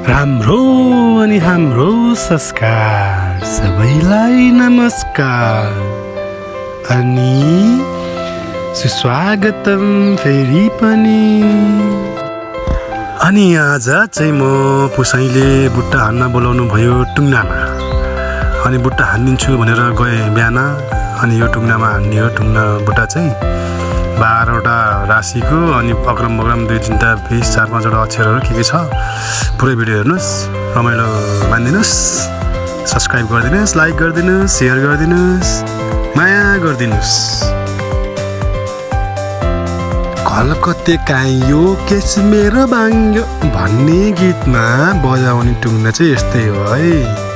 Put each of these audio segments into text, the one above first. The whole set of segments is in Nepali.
राम्रो अनि हाम्रो संस्कार सबैलाई नमस्कार अनि सुस्वागतम फेरि पनि। अनि आज चाहिँ म पुसैले बुट्टा हान्न बोलाउनु भयो टुङ्नामा। अनि बुट्टा हानिदिन्छु भनेर गएँ बिहान। अनि यो टुङ्नामा हान्ने हो। टुङ्ना बुट्टा चाहिँ 12वटा राशिको अनि अग्रम बग्रम 2-3टा फेस 4-5वटा अक्षरहरू के छ। पुरै भिडियो हेर्नुहोस्, रमाइलो मानिदिनुहोस्, सब्सक्राइब गरिदिनुहोस्, लाइक गरिदिनुहोस्, सेयर गरिदिनुहोस्, माया गरिदिनुहोस्। कलकत्ते काइयो केस मेरो बाङ्यो भन्ने गीतमा बजाउने टुङ्ना चाहिँ यस्तै हो है।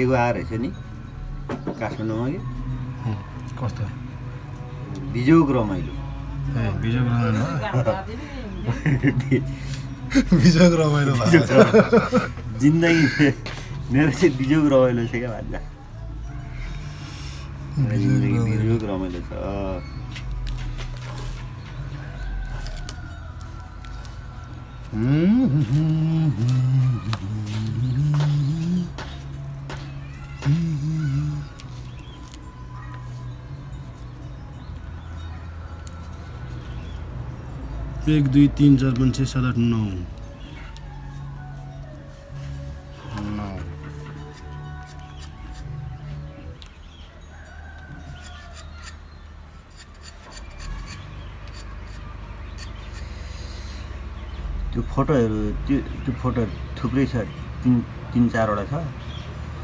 ठेगो आएर रहेछ नि काठमाडौँमा कि कस्तो बिजोग रमाइलो। बिजोग रमाइलो बिजोग रमाइलो जिन्दगी मेरो चाहिँ बिजोग रमाइलो छ क्या भन्दा जिन्दगी बिजोग रमाइलो छ। एक 2 3 4 5 6 7 8 9 त्यो फोटोहरू त्यो फोटो थुप्रै छ, 3-4वटा छ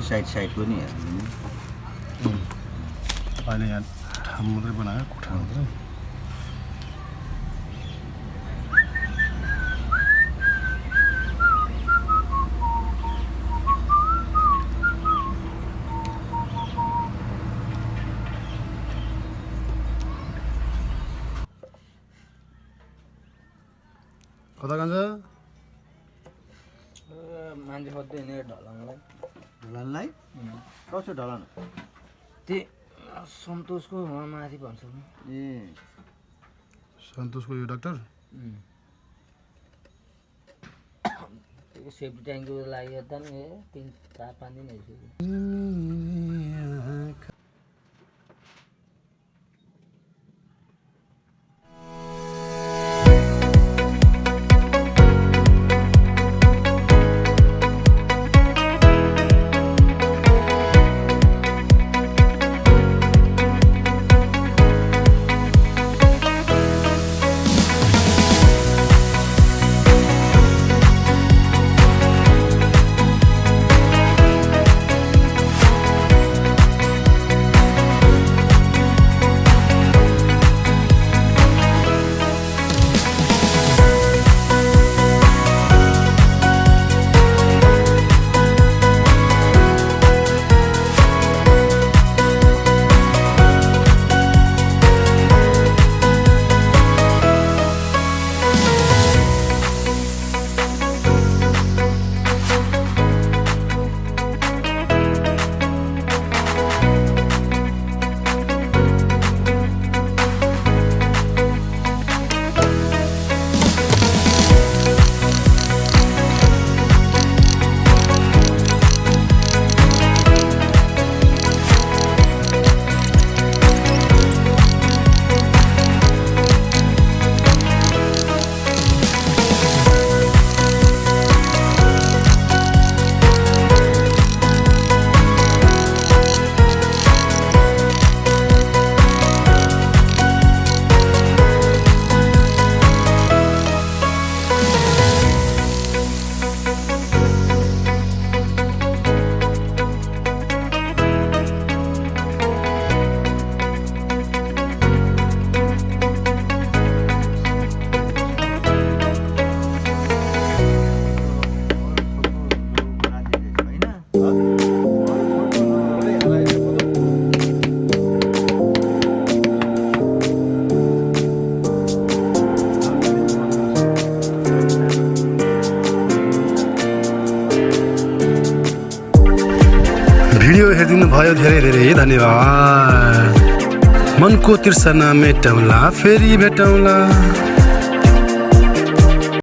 साइडको नि हेर्नु। अहिले यहाँ ठाउँ मात्रै बनायो, कोठा मात्रै। कता जान्छ मान्छे खोज्दै हिँडेको ढलानलाई। ढलानलाई कसो ढलान? त्यही सन्तोषको उहाँ माथि भन्छ नि। ए सन्तोषको यो डाक्टर त्यो सेफ्टी ट्याङ्कको लागि हेर्दा नि 3-4-5 दिन भइसक्यो। भिडियो हेरिदिनु भयो धेरै धेरै धन्यवाद। मनको तृष्णा मेटौँला फेरि भेटौँला।